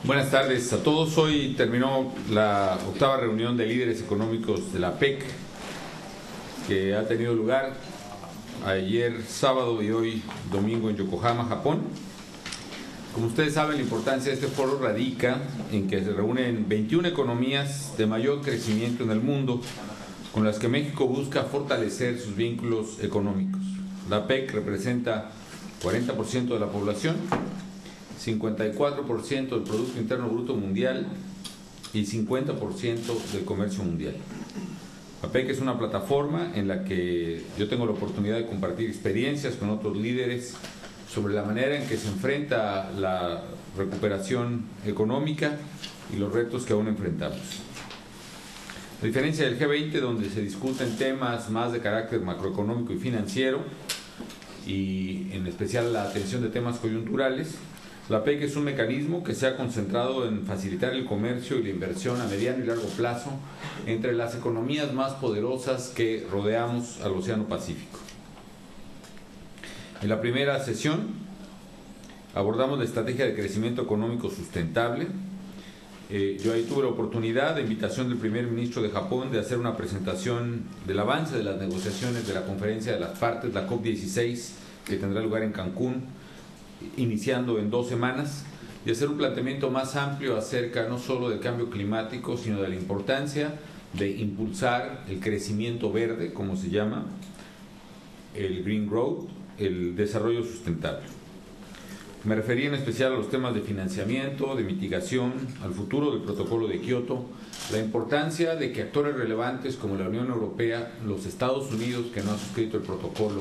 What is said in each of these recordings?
Buenas tardes a todos. Hoy terminó la octava reunión de líderes económicos de la PEC, que ha tenido lugar ayer sábado y hoy domingo en Yokohama, Japón. Como ustedes saben, la importancia de este foro radica en que se reúnen 21 economías de mayor crecimiento en el mundo, con las que México busca fortalecer sus vínculos económicos. La PEC representa 40% de la población, 54% del Producto Interno Bruto Mundial y 50% del comercio mundial. La PEC es una plataforma en la que yo tengo la oportunidad de compartir experiencias con otros líderes sobre la manera en que se enfrenta la recuperación económica y los retos que aún enfrentamos. A diferencia del G20, donde se discuten temas más de carácter macroeconómico y financiero, y en especial la atención de temas coyunturales, la PEC es un mecanismo que se ha concentrado en facilitar el comercio y la inversión a mediano y largo plazo entre las economías más poderosas que rodeamos al Océano Pacífico. En la primera sesión abordamos la estrategia de crecimiento económico sustentable. Yo ahí tuve la oportunidad, de invitación del primer ministro de Japón, de hacer una presentación del avance de las negociaciones de la conferencia de las partes, la COP16, que tendrá lugar en Cancún, iniciando en 2 semanas, y hacer un planteamiento más amplio acerca no solo del cambio climático, sino de la importancia de impulsar el crecimiento verde, como se llama, el Green Growth, el desarrollo sustentable. Me referí en especial a los temas de financiamiento, de mitigación, al futuro del protocolo de Kioto, la importancia de que actores relevantes como la Unión Europea, los Estados Unidos, que no han suscrito el protocolo,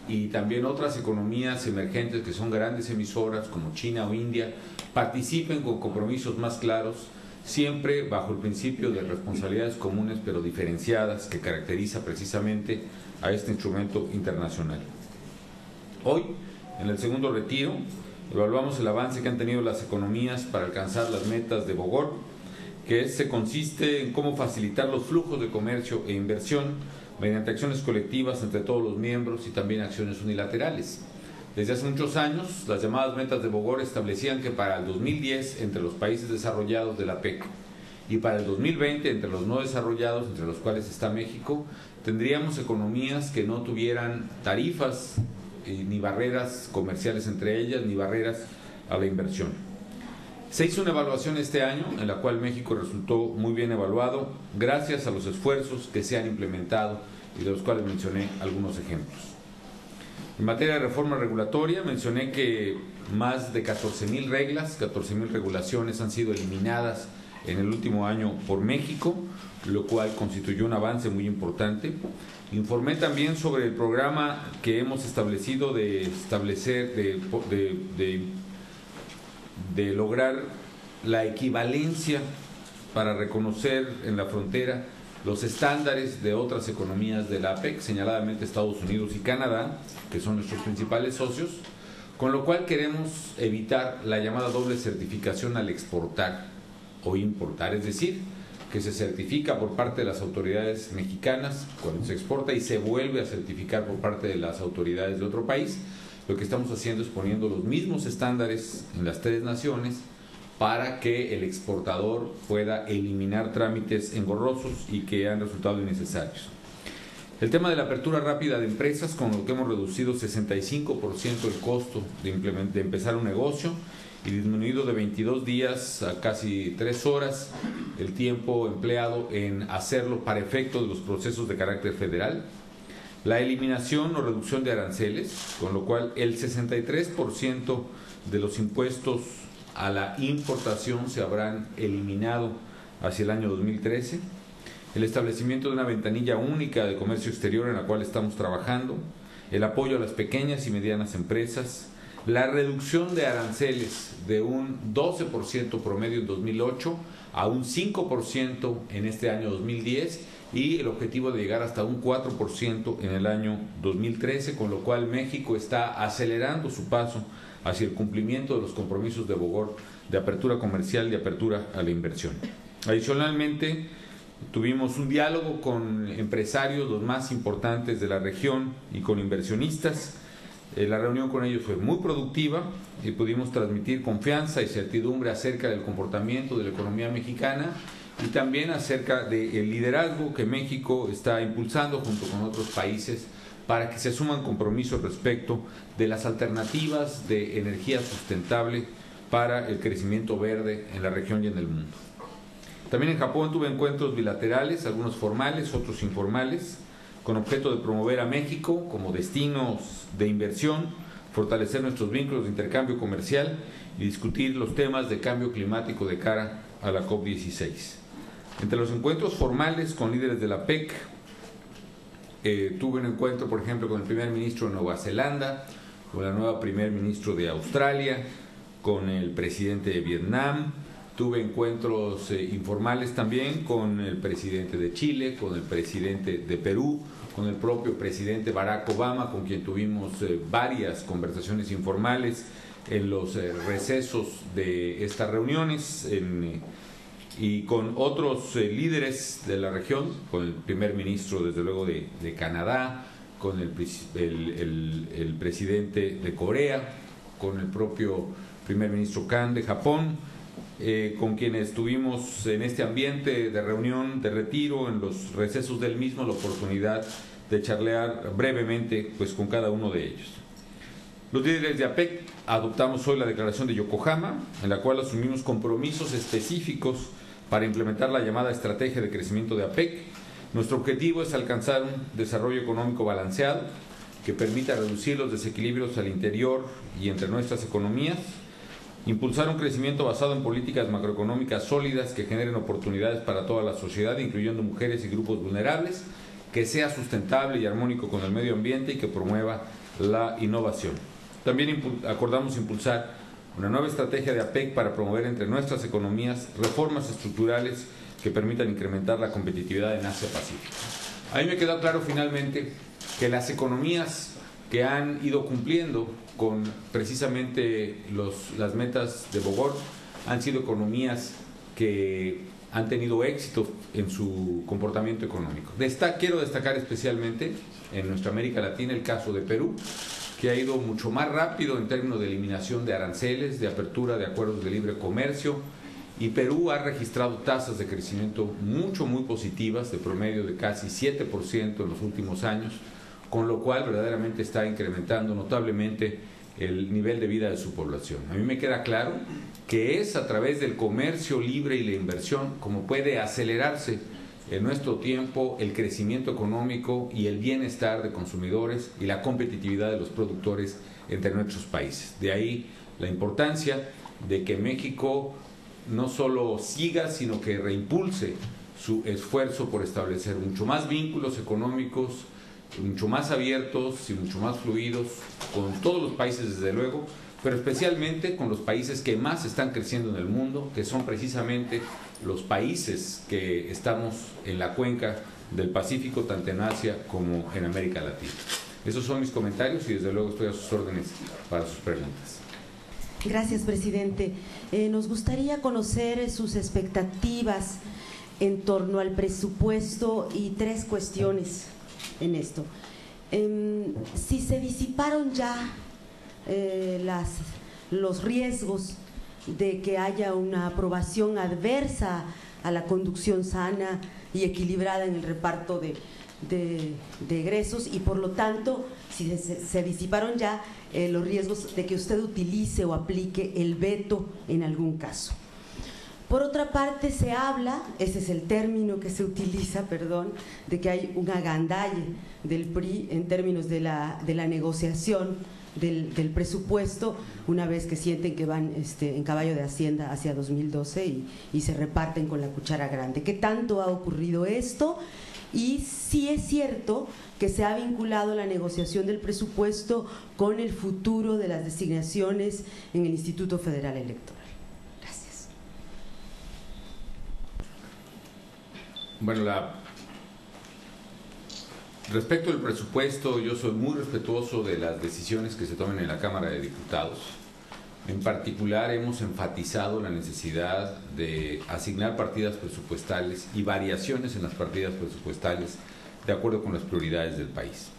y también otras economías emergentes que son grandes emisoras como China o India, participen con compromisos más claros, siempre bajo el principio de responsabilidades comunes pero diferenciadas que caracteriza precisamente a este instrumento internacional. Hoy, en el segundo retiro, evaluamos el avance que han tenido las economías para alcanzar las metas de Bogor, que se consiste en cómo facilitar los flujos de comercio e inversión mediante acciones colectivas entre todos los miembros y también acciones unilaterales. Desde hace muchos años, las llamadas metas de Bogor establecían que para el 2010, entre los países desarrollados de la PEC, y para el 2020, entre los no desarrollados, entre los cuales está México, tendríamos economías que no tuvieran tarifas ni barreras comerciales entre ellas, ni barreras a la inversión. Se hizo una evaluación este año en la cual México resultó muy bien evaluado gracias a los esfuerzos que se han implementado y de los cuales mencioné algunos ejemplos. En materia de reforma regulatoria, mencioné que más de 14,000 reglas, 14,000 regulaciones han sido eliminadas en el último año por México, lo cual constituyó un avance muy importante. Informé también sobre el programa que hemos establecido de lograr la equivalencia para reconocer en la frontera los estándares de otras economías de la APEC, señaladamente Estados Unidos y Canadá, que son nuestros principales socios, con lo cual queremos evitar la llamada doble certificación al exportar o importar, es decir, que se certifica por parte de las autoridades mexicanas cuando se exporta y se vuelve a certificar por parte de las autoridades de otro país. Lo que estamos haciendo es poniendo los mismos estándares en las 3 naciones para que el exportador pueda eliminar trámites engorrosos y que han resultado innecesarios. El tema de la apertura rápida de empresas, con lo que hemos reducido 65% el costo de empezar un negocio y disminuido de 22 días a casi 3 horas el tiempo empleado en hacerlo para efecto de los procesos de carácter federal. La eliminación o reducción de aranceles, con lo cual el 63% de los impuestos a la importación se habrán eliminado hacia el año 2013. El establecimiento de una ventanilla única de comercio exterior en la cual estamos trabajando. El apoyo a las pequeñas y medianas empresas. La reducción de aranceles de un 12% promedio en 2008 a un 5% en este año 2010 y el objetivo de llegar hasta un 4% en el año 2013, con lo cual México está acelerando su paso hacia el cumplimiento de los compromisos de Bogor de apertura comercial y apertura a la inversión. Adicionalmente, tuvimos un diálogo con empresarios, los más importantes de la región, y con inversionistas, La reunión con ellos fue muy productiva y pudimos transmitir confianza y certidumbre acerca del comportamiento de la economía mexicana y también acerca del liderazgo que México está impulsando junto con otros países para que se asuman compromisos respecto de las alternativas de energía sustentable para el crecimiento verde en la región y en el mundo. También en Japón tuve encuentros bilaterales, algunos formales, otros informales, con objeto de promover a México como destinos de inversión, fortalecer nuestros vínculos de intercambio comercial y discutir los temas de cambio climático de cara a la COP16. Entre los encuentros formales con líderes de la PEC, tuve un encuentro, por ejemplo, con el primer ministro de Nueva Zelanda, con la nueva primer ministro de Australia, con el presidente de Vietnam. Tuve encuentros informales también con el presidente de Chile, con el presidente de Perú, con el propio presidente Barack Obama, con quien tuvimos varias conversaciones informales en los recesos de estas reuniones, y con otros líderes de la región, con el primer ministro, desde luego, de Canadá, con el presidente de Corea, con el propio primer ministro Kan de Japón, con quienes tuvimos en este ambiente de reunión, de retiro, en los recesos del mismo, la oportunidad de charlar brevemente pues con cada uno de ellos. Los líderes de APEC adoptamos hoy la declaración de Yokohama, en la cual asumimos compromisos específicos para implementar la llamada estrategia de crecimiento de APEC. Nuestro objetivo es alcanzar un desarrollo económico balanceado que permita reducir los desequilibrios al interior y entre nuestras economías, impulsar un crecimiento basado en políticas macroeconómicas sólidas que generen oportunidades para toda la sociedad, incluyendo mujeres y grupos vulnerables, que sea sustentable y armónico con el medio ambiente y que promueva la innovación. También acordamos impulsar una nueva estrategia de APEC para promover entre nuestras economías reformas estructurales que permitan incrementar la competitividad en Asia-Pacífico. A mí me quedó claro finalmente que las economías que han ido cumpliendo con precisamente las metas de Bogor han sido economías que han tenido éxito en su comportamiento económico. Quiero destacar especialmente en nuestra América Latina el caso de Perú, que ha ido mucho más rápido en términos de eliminación de aranceles, de apertura de acuerdos de libre comercio, y Perú ha registrado tasas de crecimiento muy positivas, de promedio de casi 7% en los últimos años, con lo cual verdaderamente está incrementando notablemente el nivel de vida de su población. A mí me queda claro que es a través del comercio libre y la inversión como puede acelerarse en nuestro tiempo el crecimiento económico y el bienestar de consumidores y la competitividad de los productores entre nuestros países. De ahí la importancia de que México no solo siga, sino que reimpulse su esfuerzo por establecer mucho más vínculos económicos, mucho más abiertos y mucho más fluidos con todos los países, desde luego, pero especialmente con los países que más están creciendo en el mundo, que son precisamente los países que estamos en la cuenca del Pacífico, tanto en Asia como en América Latina. Esos son mis comentarios y desde luego estoy a sus órdenes para sus preguntas. Gracias, presidente. Nos gustaría conocer sus expectativas en torno al presupuesto y tres cuestiones en esto. Si se disiparon ya los riesgos de que haya una aprobación adversa a la conducción sana y equilibrada en el reparto de egresos, y por lo tanto, si se disiparon ya los riesgos de que usted utilice o aplique el veto en algún caso. Por otra parte, se habla, ese es el término que se utiliza, perdón, de que hay un agandalle del PRI en términos de la negociación del presupuesto, una vez que sienten que van en caballo de Hacienda hacia 2012 y se reparten con la cuchara grande. ¿Qué tanto ha ocurrido esto? Y sí es cierto que se ha vinculado la negociación del presupuesto con el futuro de las designaciones en el Instituto Federal Electoral. Gracias. Bueno, respecto al presupuesto, yo soy muy respetuoso de las decisiones que se tomen en la Cámara de Diputados. En particular, hemos enfatizado la necesidad de asignar partidas presupuestales y variaciones en las partidas presupuestales de acuerdo con las prioridades del país.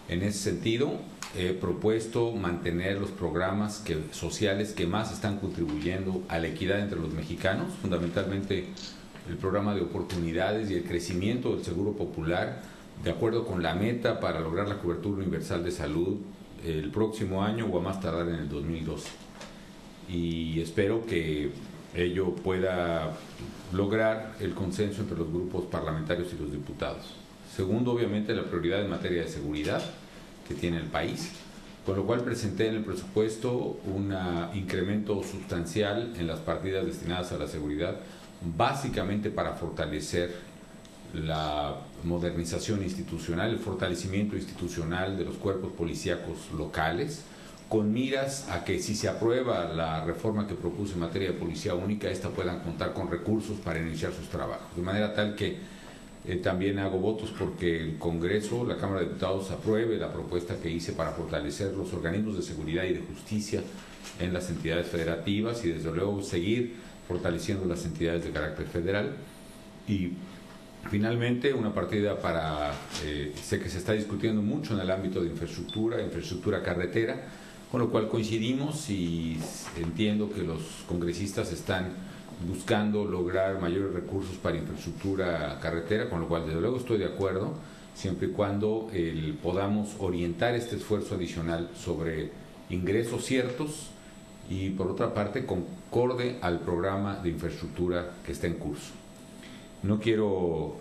En ese sentido, he propuesto mantener los programas sociales que más están contribuyendo a la equidad entre los mexicanos, fundamentalmente el programa de oportunidades y el crecimiento del Seguro Popular, de acuerdo con la meta para lograr la cobertura universal de salud el próximo año o a más tardar en el 2012. Y espero que ello pueda lograr el consenso entre los grupos parlamentarios y los diputados. Segundo, obviamente, la prioridad en materia de seguridad que tiene el país, con lo cual presenté en el presupuesto un incremento sustancial en las partidas destinadas a la seguridad, básicamente para fortalecer la modernización institucional, el fortalecimiento institucional de los cuerpos policíacos locales, con miras a que si se aprueba la reforma que propuse en materia de policía única, esta puedan contar con recursos para iniciar sus trabajos, de manera tal que también hago votos porque el Congreso, la Cámara de Diputados, apruebe la propuesta que hice para fortalecer los organismos de seguridad y de justicia en las entidades federativas y desde luego seguir fortaleciendo las entidades de carácter federal. Y finalmente una partida para, sé que se está discutiendo mucho en el ámbito de infraestructura carretera, con lo cual coincidimos y entiendo que los congresistas están buscando lograr mayores recursos para infraestructura carretera, con lo cual desde luego estoy de acuerdo, siempre y cuando podamos orientar este esfuerzo adicional sobre ingresos ciertos y por otra parte concorde al programa de infraestructura que está en curso. No quiero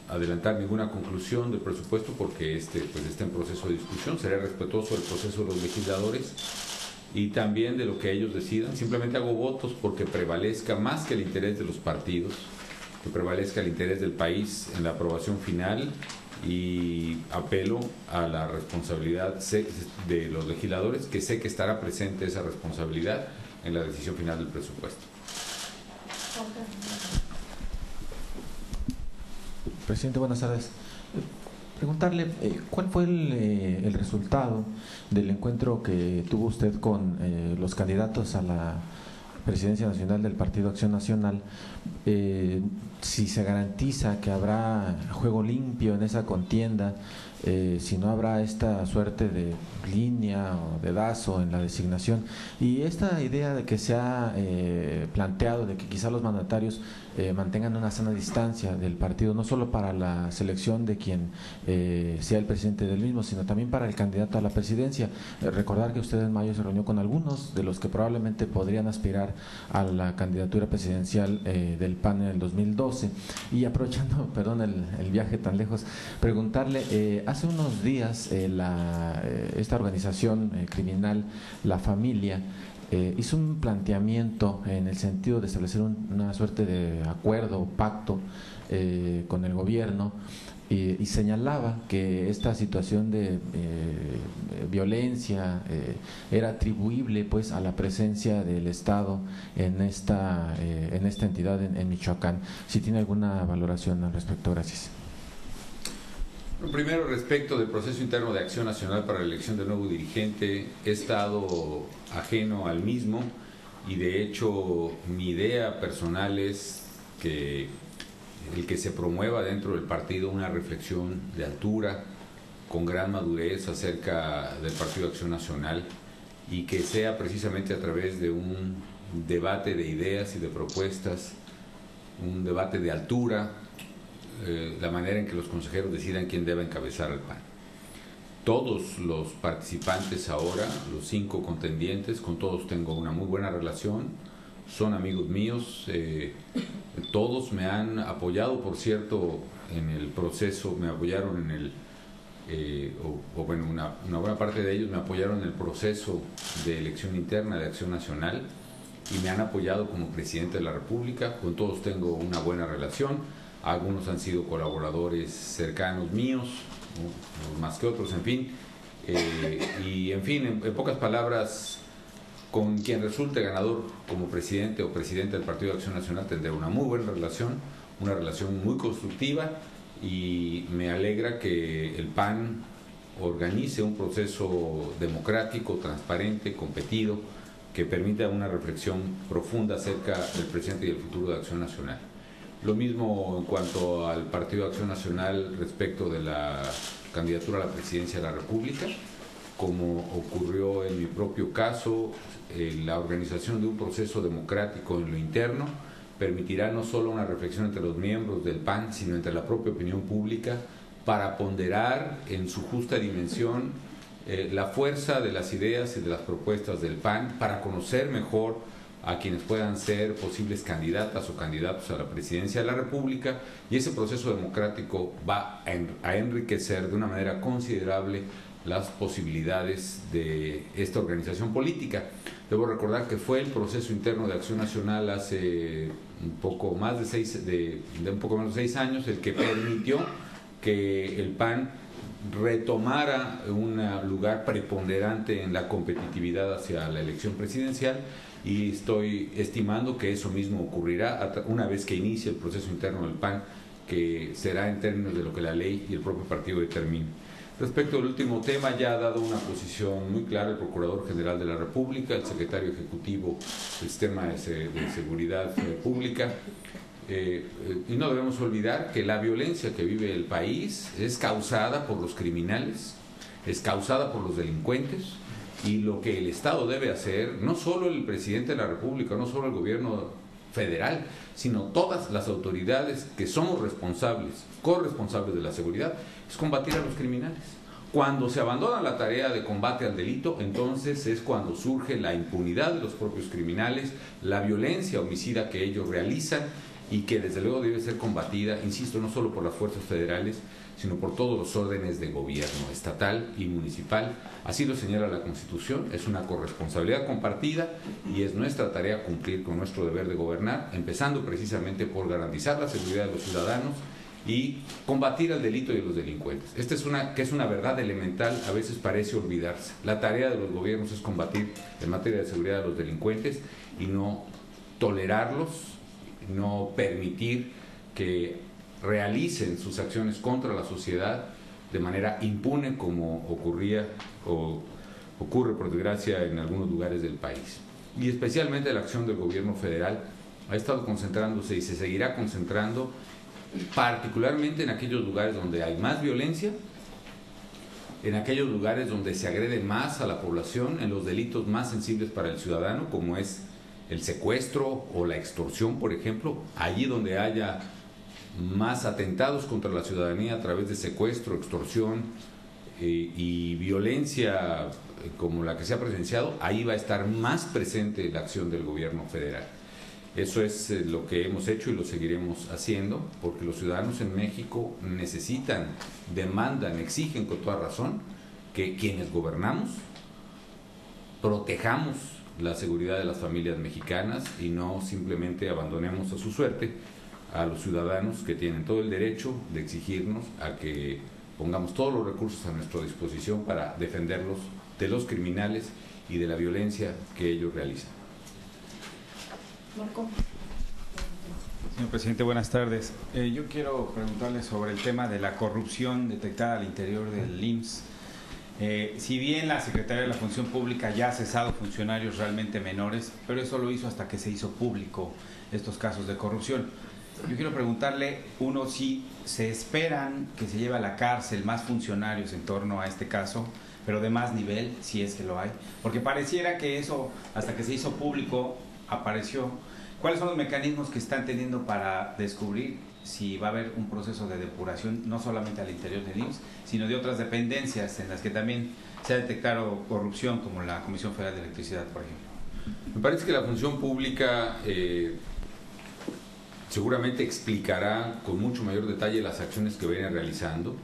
adelantar ninguna conclusión del presupuesto porque está en proceso de discusión. Seré respetuoso del proceso de los legisladores y también de lo que ellos decidan. Simplemente hago votos porque prevalezca más que el interés de los partidos, que prevalezca el interés del país en la aprobación final, y apelo a la responsabilidad de los legisladores, que sé que estará presente esa responsabilidad en la decisión final del presupuesto. Presidente, buenas tardes. Preguntarle, ¿cuál fue el resultado del encuentro que tuvo usted con los candidatos a la presidencia nacional del Partido Acción Nacional? Si se garantiza que habrá juego limpio en esa contienda, si no habrá esta suerte de línea o dedazo en la designación, y esta idea de que se ha planteado de que quizá los mandatarios mantengan una sana distancia del partido, no solo para la selección de quien sea el presidente del mismo, sino también para el candidato a la presidencia. Recordar que usted en mayo se reunió con algunos de los que probablemente podrían aspirar a la candidatura presidencial del PAN en el 2012, y aprovechando, perdón, el viaje tan lejos, preguntarle, hace unos días esta organización criminal, La Familia, hizo un planteamiento en el sentido de establecer una suerte de acuerdo o pacto con el gobierno, y señalaba que esta situación de violencia era atribuible pues a la presencia del Estado en esta entidad en Michoacán. Si tiene alguna valoración al respecto. Gracias. Primero, respecto del proceso interno de Acción Nacional para la elección del nuevo dirigente, he estado ajeno al mismo, y de hecho mi idea personal es que el que se promueva dentro del partido una reflexión de altura, con gran madurez acerca del Partido Acción Nacional, y que sea precisamente a través de un debate de ideas y de propuestas, un debate de altura, la manera en que los consejeros decidan quién debe encabezar al PAN. Todos los participantes ahora, los 5 contendientes, con todos tengo una muy buena relación, son amigos míos, todos me han apoyado, por cierto, en el proceso, me apoyaron en el, una buena parte de ellos me apoyaron en el proceso de elección interna de Acción Nacional, y me han apoyado como presidente de la República. Con todos tengo una buena relación. Algunos han sido colaboradores cercanos míos, ¿no? Más que otros, en fin. Y en fin, en pocas palabras, con quien resulte ganador como presidente o presidente del Partido de Acción Nacional tendré una muy buena relación, una relación muy constructiva, y me alegra que el PAN organice un proceso democrático, transparente, competido, que permita una reflexión profunda acerca del presente y el futuro de Acción Nacional. Lo mismo en cuanto al Partido de Acción Nacional respecto de la candidatura a la presidencia de la República. Como ocurrió en mi propio caso, la organización de un proceso democrático en lo interno permitirá no solo una reflexión entre los miembros del PAN, sino entre la propia opinión pública, para ponderar en su justa dimensión la fuerza de las ideas y de las propuestas del PAN, para conocer mejor a quienes puedan ser posibles candidatas o candidatos a la presidencia de la República, y ese proceso democrático va a enriquecer de una manera considerable las posibilidades de esta organización política. Debo recordar que fue el proceso interno de Acción Nacional hace un poco más de un poco menos de 6 años el que permitió que el PAN retomara un lugar preponderante en la competitividad hacia la elección presidencial, y estoy estimando que eso mismo ocurrirá una vez que inicie el proceso interno del PAN, que será en términos de lo que la ley y el propio partido determinen. Respecto al último tema, ya ha dado una posición muy clara el Procurador General de la República, el Secretario Ejecutivo del Sistema de Seguridad Pública, y no debemos olvidar que la violencia que vive el país es causada por los criminales, es causada por los delincuentes, y lo que el Estado debe hacer, no solo el Presidente de la República, no solo el Gobierno federal, sino todas las autoridades que somos responsables, corresponsables de la seguridad, es combatir a los criminales. Cuando se abandona la tarea de combate al delito, entonces es cuando surge la impunidad de los propios criminales, la violencia homicida que ellos realizan, y que desde luego debe ser combatida, insisto, no solo por las fuerzas federales, sino por todos los órdenes de gobierno, estatal y municipal. Así lo señala la Constitución, es una corresponsabilidad compartida y es nuestra tarea cumplir con nuestro deber de gobernar, empezando precisamente por garantizar la seguridad de los ciudadanos y combatir al delito y a los delincuentes. Esta es una verdad elemental, a veces parece olvidarse. La tarea de los gobiernos es combatir en materia de seguridad a los delincuentes y no tolerarlos, no permitir que realicen sus acciones contra la sociedad de manera impune, como ocurre por desgracia en algunos lugares del país. Y especialmente la acción del gobierno federal ha estado concentrándose y se seguirá concentrando particularmente en aquellos lugares donde hay más violencia, en aquellos lugares donde se agrede más a la población, en los delitos más sensibles para el ciudadano, como es el secuestro o la extorsión, por ejemplo, allí donde haya más atentados contra la ciudadanía a través de secuestro, extorsión y violencia como la que se ha presenciado, ahí va a estar más presente la acción del gobierno federal. Eso es lo que hemos hecho y lo seguiremos haciendo, porque los ciudadanos en México necesitan, demandan, exigen con toda razón que quienes gobernamos protejamos la seguridad de las familias mexicanas y no simplemente abandonemos a su suerte a los ciudadanos que tienen todo el derecho de exigirnos a que pongamos todos los recursos a nuestra disposición para defenderlos de los criminales y de la violencia que ellos realizan. Marco. Señor presidente, buenas tardes. Yo quiero preguntarle sobre el tema de la corrupción detectada al interior del IMSS. Si bien la Secretaría de la Función Pública ya ha cesado funcionarios realmente menores, pero eso lo hizo hasta que se hizo público estos casos de corrupción. Yo quiero preguntarle, uno, si se esperan que se lleve a la cárcel más funcionarios en torno a este caso, pero de más nivel, si es que lo hay, porque pareciera que eso, hasta que se hizo público, apareció. ¿Cuáles son los mecanismos que están teniendo para descubrir si va a haber un proceso de depuración, no solamente al interior del IMSS, sino de otras dependencias en las que también se ha detectado corrupción, como la Comisión Federal de Electricidad, por ejemplo? Me parece que la función pública seguramente explicará con mucho mayor detalle las acciones que viene realizando.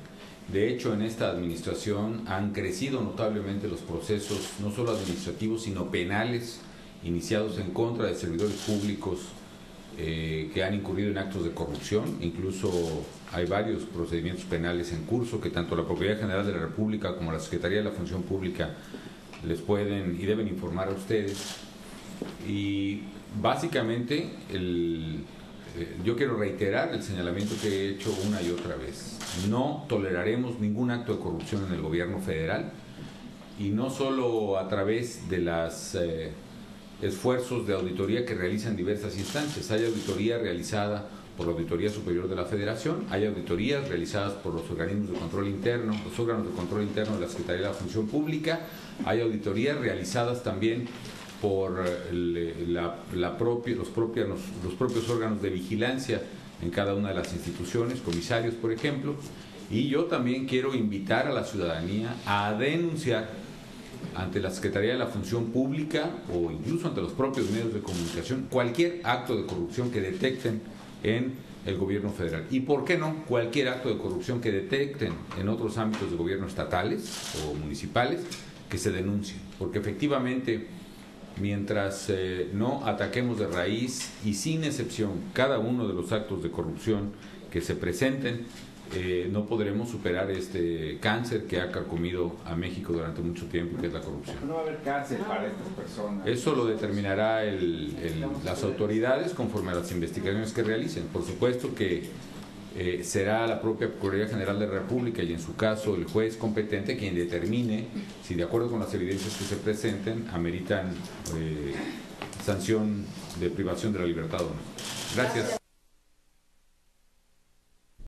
De hecho, en esta administración han crecido notablemente los procesos, no solo administrativos, sino penales, iniciados en contra de servidores públicos que han incurrido en actos de corrupción. Incluso hay varios procedimientos penales en curso que tanto la Procuraduría General de la República como la Secretaría de la Función Pública les pueden y deben informar a ustedes. Y básicamente yo quiero reiterar el señalamiento que he hecho una y otra vez. No toleraremos ningún acto de corrupción en el gobierno federal, y no solo a través de las esfuerzos de auditoría que realizan diversas instancias. Hay auditoría realizada por la Auditoría Superior de la Federación, hay auditorías realizadas por los organismos de control interno, los órganos de control interno de la Secretaría de la Función Pública, hay auditorías realizadas también por los propios órganos de vigilancia en cada una de las instituciones, comisarios, por ejemplo, y yo también quiero invitar a la ciudadanía a denunciar ante la Secretaría de la Función Pública o incluso ante los propios medios de comunicación cualquier acto de corrupción que detecten en el gobierno federal. Y por qué no, cualquier acto de corrupción que detecten en otros ámbitos de gobierno estatales o municipales, que se denuncie. Porque efectivamente, mientras no ataquemos de raíz y sin excepción cada uno de los actos de corrupción que se presenten, no podremos superar este cáncer que ha carcomido a México durante mucho tiempo, que es la corrupción. No va a haber cárcel para estas personas. Eso lo determinará las autoridades conforme a las investigaciones que realicen. Por supuesto que será la propia Procuraduría General de la República y en su caso el juez competente quien determine si, de acuerdo con las evidencias que se presenten, ameritan sanción de privación de la libertad o no. Gracias.